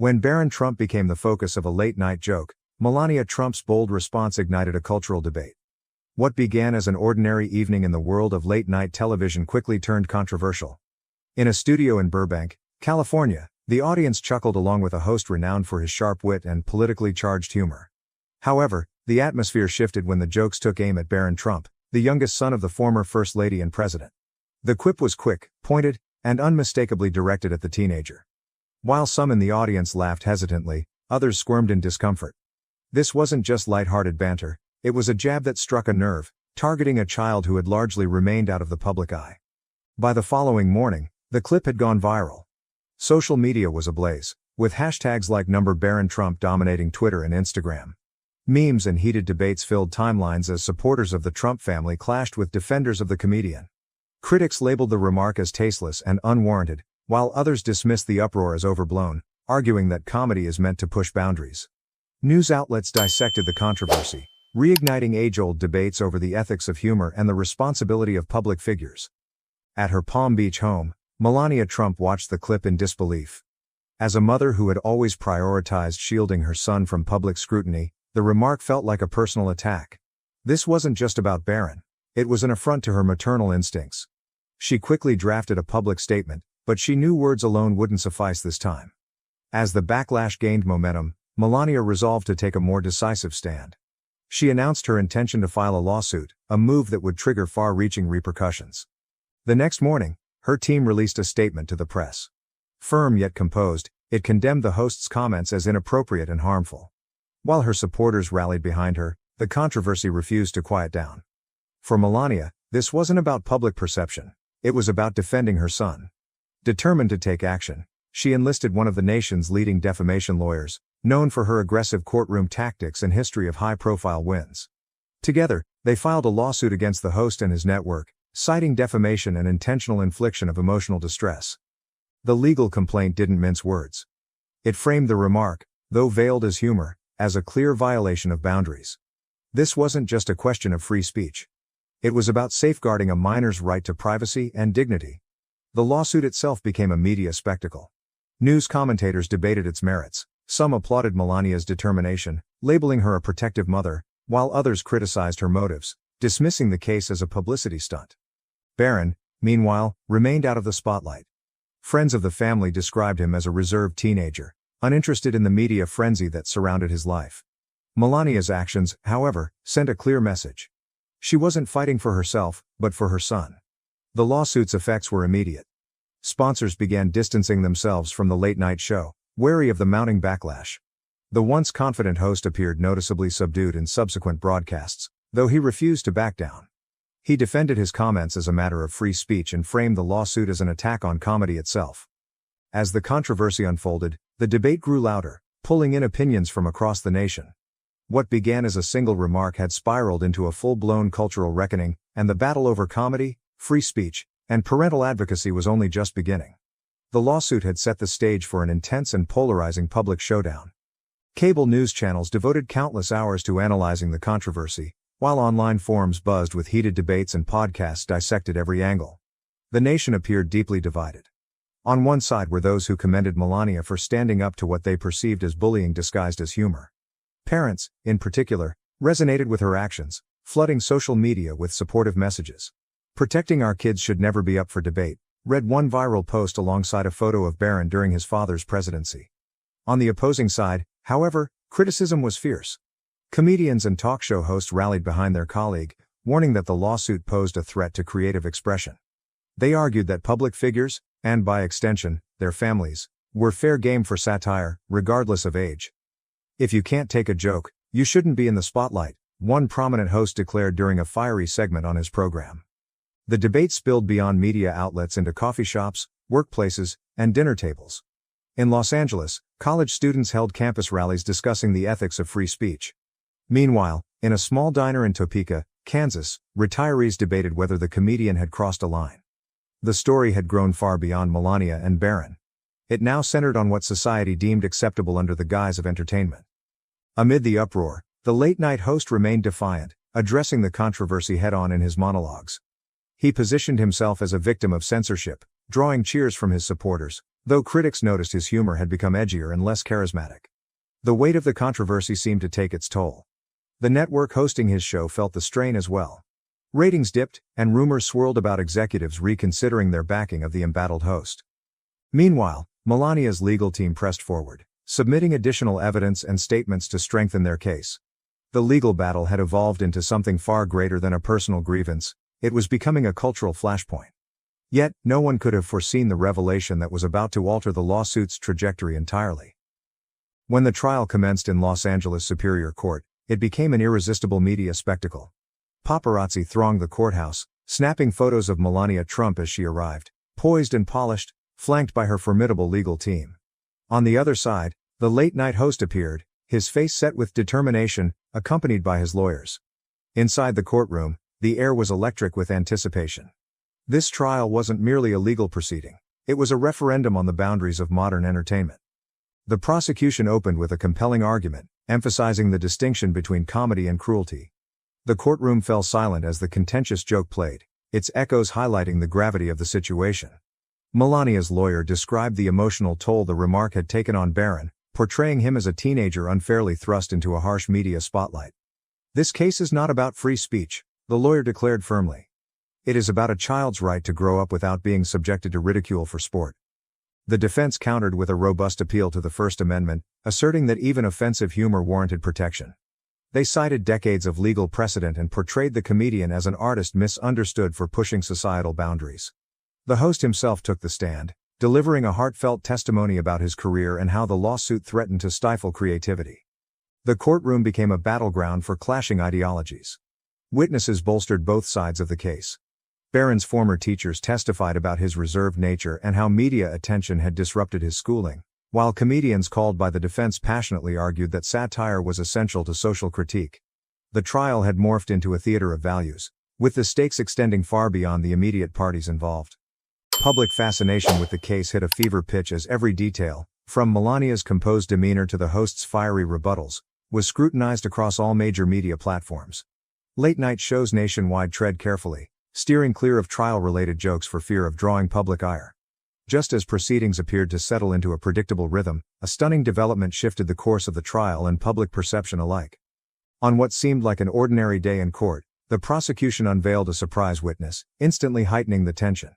When Barron Trump became the focus of a late-night joke, Melania Trump's bold response ignited a cultural debate. What began as an ordinary evening in the world of late-night television quickly turned controversial. In a studio in Burbank, California, the audience chuckled along with a host renowned for his sharp wit and politically charged humor. However, the atmosphere shifted when the jokes took aim at Barron Trump, the youngest son of the former First Lady and President. The quip was quick, pointed, and unmistakably directed at the teenager. While some in the audience laughed hesitantly, others squirmed in discomfort. This wasn't just light-hearted banter, it was a jab that struck a nerve, targeting a child who had largely remained out of the public eye. By the following morning, the clip had gone viral. Social media was ablaze, with hashtags like #Barron Trump dominating Twitter and Instagram. Memes and heated debates filled timelines as supporters of the Trump family clashed with defenders of the comedian. Critics labeled the remark as tasteless and unwarranted, while others dismissed the uproar as overblown, arguing that comedy is meant to push boundaries. News outlets dissected the controversy, reigniting age-old debates over the ethics of humor and the responsibility of public figures. At her Palm Beach home, Melania Trump watched the clip in disbelief. As a mother who had always prioritized shielding her son from public scrutiny, the remark felt like a personal attack. This wasn't just about Barron. It was an affront to her maternal instincts. She quickly drafted a public statement, but she knew words alone wouldn't suffice this time. As the backlash gained momentum, Melania resolved to take a more decisive stand. She announced her intention to file a lawsuit, a move that would trigger far-reaching repercussions. The next morning, her team released a statement to the press. Firm yet composed, it condemned the host's comments as inappropriate and harmful. While her supporters rallied behind her, the controversy refused to quiet down. For Melania, this wasn't about public perception. It was about defending her son. Determined to take action, she enlisted one of the nation's leading defamation lawyers, known for her aggressive courtroom tactics and history of high-profile wins. Together, they filed a lawsuit against the host and his network, citing defamation and intentional infliction of emotional distress. The legal complaint didn't mince words. It framed the remark, though veiled as humor, as a clear violation of boundaries. This wasn't just a question of free speech. It was about safeguarding a minor's right to privacy and dignity. The lawsuit itself became a media spectacle. News commentators debated its merits. Some applauded Melania's determination, labeling her a protective mother, while others criticized her motives, dismissing the case as a publicity stunt. Barron, meanwhile, remained out of the spotlight. Friends of the family described him as a reserved teenager, uninterested in the media frenzy that surrounded his life. Melania's actions, however, sent a clear message. She wasn't fighting for herself, but for her son. The lawsuit's effects were immediate. Sponsors began distancing themselves from the late-night show, wary of the mounting backlash. The once confident host appeared noticeably subdued in subsequent broadcasts, though he refused to back down. He defended his comments as a matter of free speech and framed the lawsuit as an attack on comedy itself. As the controversy unfolded, the debate grew louder, pulling in opinions from across the nation. What began as a single remark had spiraled into a full-blown cultural reckoning, and the battle over comedy, free speech, and parental advocacy was only just beginning. The lawsuit had set the stage for an intense and polarizing public showdown. Cable news channels devoted countless hours to analyzing the controversy, while online forums buzzed with heated debates and podcasts dissected every angle. The nation appeared deeply divided. On one side were those who commended Melania for standing up to what they perceived as bullying disguised as humor. Parents, in particular, resonated with her actions, flooding social media with supportive messages. "Protecting our kids should never be up for debate," read one viral post alongside a photo of Barron during his father's presidency. On the opposing side, however, criticism was fierce. Comedians and talk show hosts rallied behind their colleague, warning that the lawsuit posed a threat to creative expression. They argued that public figures, and by extension, their families, were fair game for satire, regardless of age. "If you can't take a joke, you shouldn't be in the spotlight," one prominent host declared during a fiery segment on his program. The debate spilled beyond media outlets into coffee shops, workplaces, and dinner tables. In Los Angeles, college students held campus rallies discussing the ethics of free speech. Meanwhile, in a small diner in Topeka, Kansas, retirees debated whether the comedian had crossed a line. The story had grown far beyond Melania and Barron. It now centered on what society deemed acceptable under the guise of entertainment. Amid the uproar, the late-night host remained defiant, addressing the controversy head-on in his monologues. He positioned himself as a victim of censorship, drawing cheers from his supporters, though critics noticed his humor had become edgier and less charismatic. The weight of the controversy seemed to take its toll. The network hosting his show felt the strain as well. Ratings dipped, and rumors swirled about executives reconsidering their backing of the embattled host. Meanwhile, Melania's legal team pressed forward, submitting additional evidence and statements to strengthen their case. The legal battle had evolved into something far greater than a personal grievance. It was becoming a cultural flashpoint. Yet, no one could have foreseen the revelation that was about to alter the lawsuit's trajectory entirely. When the trial commenced in Los Angeles Superior Court, it became an irresistible media spectacle. Paparazzi thronged the courthouse, snapping photos of Melania Trump as she arrived, poised and polished, flanked by her formidable legal team. On the other side, the late-night host appeared, his face set with determination, accompanied by his lawyers. Inside the courtroom, the air was electric with anticipation. This trial wasn't merely a legal proceeding. It was a referendum on the boundaries of modern entertainment. The prosecution opened with a compelling argument, emphasizing the distinction between comedy and cruelty. The courtroom fell silent as the contentious joke played, its echoes highlighting the gravity of the situation. Melania's lawyer described the emotional toll the remark had taken on Barron, portraying him as a teenager unfairly thrust into a harsh media spotlight. "This case is not about free speech," the lawyer declared firmly. "It is about a child's right to grow up without being subjected to ridicule for sport." The defense countered with a robust appeal to the First Amendment, asserting that even offensive humor warranted protection. They cited decades of legal precedent and portrayed the comedian as an artist misunderstood for pushing societal boundaries. The host himself took the stand, delivering a heartfelt testimony about his career and how the lawsuit threatened to stifle creativity. The courtroom became a battleground for clashing ideologies. Witnesses bolstered both sides of the case. Barron's former teachers testified about his reserved nature and how media attention had disrupted his schooling, while comedians called by the defense passionately argued that satire was essential to social critique. The trial had morphed into a theater of values, with the stakes extending far beyond the immediate parties involved. Public fascination with the case hit a fever pitch as every detail, from Melania's composed demeanor to the host's fiery rebuttals, was scrutinized across all major media platforms. Late-night shows nationwide tread carefully, steering clear of trial-related jokes for fear of drawing public ire. Just as proceedings appeared to settle into a predictable rhythm, a stunning development shifted the course of the trial and public perception alike. On what seemed like an ordinary day in court, the prosecution unveiled a surprise witness, instantly heightening the tension.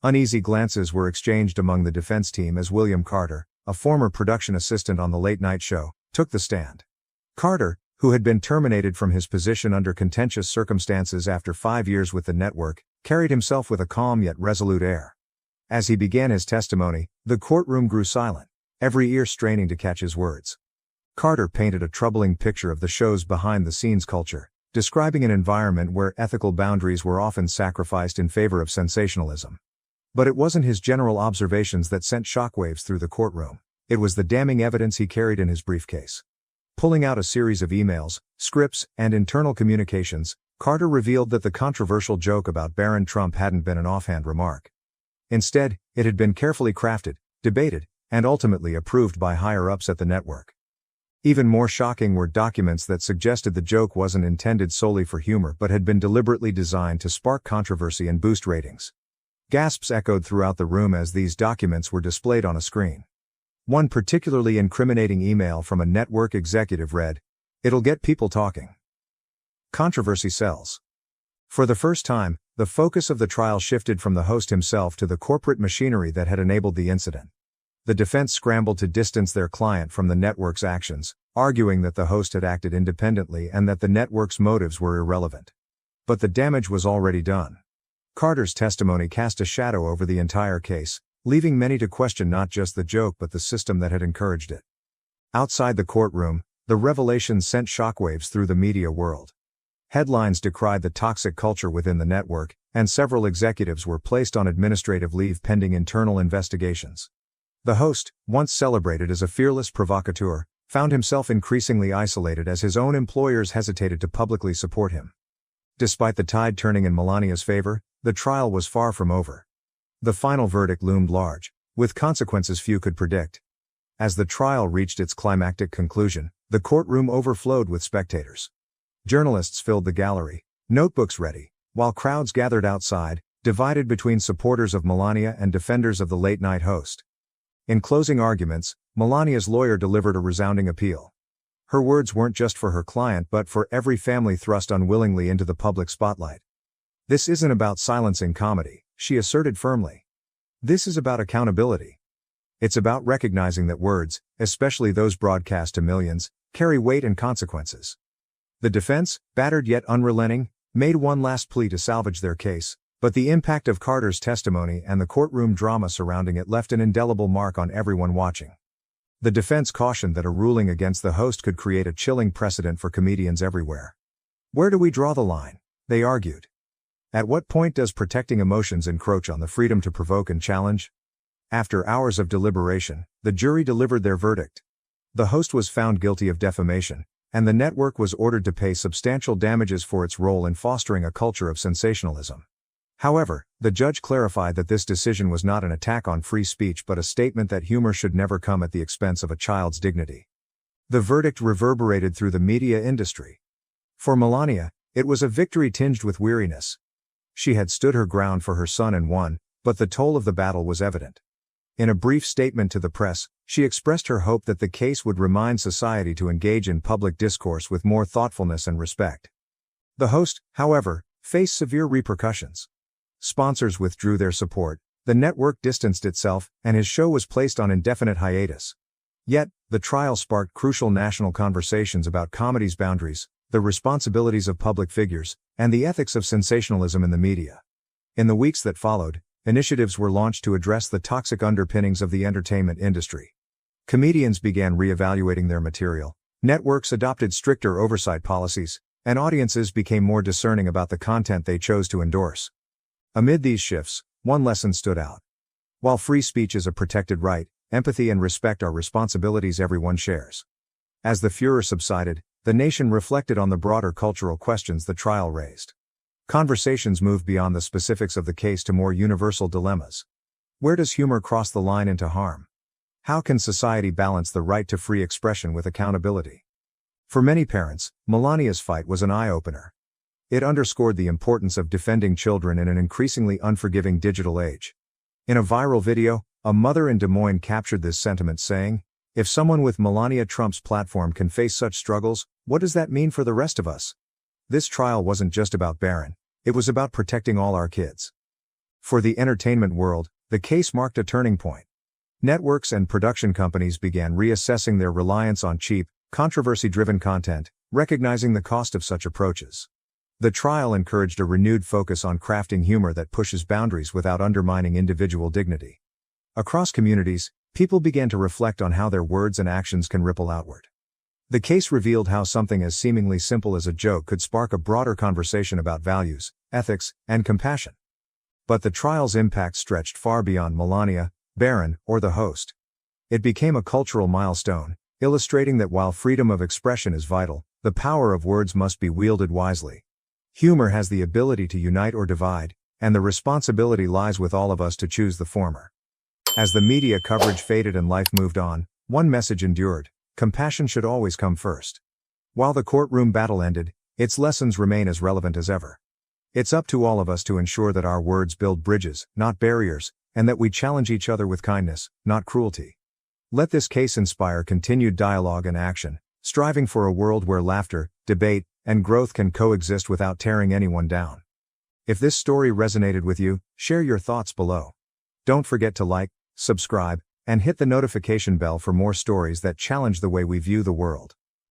Uneasy glances were exchanged among the defense team as William Carter, a former production assistant on the late-night show, took the stand. Carter, who had been terminated from his position under contentious circumstances after 5 years with the network, carried himself with a calm yet resolute air. As he began his testimony, the courtroom grew silent, every ear straining to catch his words. Carter painted a troubling picture of the show's behind-the-scenes culture, describing an environment where ethical boundaries were often sacrificed in favor of sensationalism. But it wasn't his general observations that sent shockwaves through the courtroom. It was the damning evidence he carried in his briefcase. Pulling out a series of emails, scripts, and internal communications, Carter revealed that the controversial joke about Barron Trump hadn't been an offhand remark. Instead, it had been carefully crafted, debated, and ultimately approved by higher-ups at the network. Even more shocking were documents that suggested the joke wasn't intended solely for humor but had been deliberately designed to spark controversy and boost ratings. Gasps echoed throughout the room as these documents were displayed on a screen. One particularly incriminating email from a network executive read, "It'll get people talking." Controversy sells. For the first time, the focus of the trial shifted from the host himself to the corporate machinery that had enabled the incident. The defense scrambled to distance their client from the network's actions, arguing that the host had acted independently and that the network's motives were irrelevant. But the damage was already done. Carter's testimony cast a shadow over the entire case, leaving many to question not just the joke but the system that had encouraged it. Outside the courtroom, the revelations sent shockwaves through the media world. Headlines decried the toxic culture within the network, and several executives were placed on administrative leave pending internal investigations. The host, once celebrated as a fearless provocateur, found himself increasingly isolated as his own employers hesitated to publicly support him. Despite the tide turning in Melania's favor, the trial was far from over. The final verdict loomed large, with consequences few could predict. As the trial reached its climactic conclusion, the courtroom overflowed with spectators. Journalists filled the gallery, notebooks ready, while crowds gathered outside, divided between supporters of Melania and defenders of the late-night host. In closing arguments, Melania's lawyer delivered a resounding appeal. Her words weren't just for her client but for every family thrust unwillingly into the public spotlight. This isn't about silencing comedy, she asserted firmly. This is about accountability. It's about recognizing that words, especially those broadcast to millions, carry weight and consequences. The defense, battered yet unrelenting, made one last plea to salvage their case, but the impact of Carter's testimony and the courtroom drama surrounding it left an indelible mark on everyone watching. The defense cautioned that a ruling against the host could create a chilling precedent for comedians everywhere. Where do we draw the line? They argued. At what point does protecting emotions encroach on the freedom to provoke and challenge? After hours of deliberation, the jury delivered their verdict. The host was found guilty of defamation, and the network was ordered to pay substantial damages for its role in fostering a culture of sensationalism. However, the judge clarified that this decision was not an attack on free speech but a statement that humor should never come at the expense of a child's dignity. The verdict reverberated through the media industry. For Melania, it was a victory tinged with weariness. She had stood her ground for her son and won, but the toll of the battle was evident. In a brief statement to the press, she expressed her hope that the case would remind society to engage in public discourse with more thoughtfulness and respect. The host, however, faced severe repercussions. Sponsors withdrew their support, the network distanced itself, and his show was placed on indefinite hiatus. Yet, the trial sparked crucial national conversations about comedy's boundaries, the responsibilities of public figures, and the ethics of sensationalism in the media. In the weeks that followed, initiatives were launched to address the toxic underpinnings of the entertainment industry. Comedians began re-evaluating their material, networks adopted stricter oversight policies, and audiences became more discerning about the content they chose to endorse. Amid these shifts, one lesson stood out. While free speech is a protected right, empathy and respect are responsibilities everyone shares. As the furor subsided, the nation reflected on the broader cultural questions the trial raised. Conversations moved beyond the specifics of the case to more universal dilemmas. Where does humor cross the line into harm? How can society balance the right to free expression with accountability? For many parents, Melania's fight was an eye-opener. It underscored the importance of defending children in an increasingly unforgiving digital age. In a viral video, a mother in Des Moines captured this sentiment saying, "If someone with Melania Trump's platform can face such struggles, what does that mean for the rest of us?" This trial wasn't just about Barron, it was about protecting all our kids. For the entertainment world, the case marked a turning point. Networks and production companies began reassessing their reliance on cheap, controversy-driven content, recognizing the cost of such approaches. The trial encouraged a renewed focus on crafting humor that pushes boundaries without undermining individual dignity. Across communities, people began to reflect on how their words and actions can ripple outward. The case revealed how something as seemingly simple as a joke could spark a broader conversation about values, ethics, and compassion. But the trial's impact stretched far beyond Melania, Barron, or the host. It became a cultural milestone, illustrating that while freedom of expression is vital, the power of words must be wielded wisely. Humor has the ability to unite or divide, and the responsibility lies with all of us to choose the former. As the media coverage faded and life moved on, one message endured: compassion should always come first. While the courtroom battle ended, its lessons remain as relevant as ever. It's up to all of us to ensure that our words build bridges, not barriers, and that we challenge each other with kindness, not cruelty. Let this case inspire continued dialogue and action, striving for a world where laughter, debate, and growth can coexist without tearing anyone down. If this story resonated with you, share your thoughts below. Don't forget to like, subscribe, and hit the notification bell for more stories that challenge the way we view the world.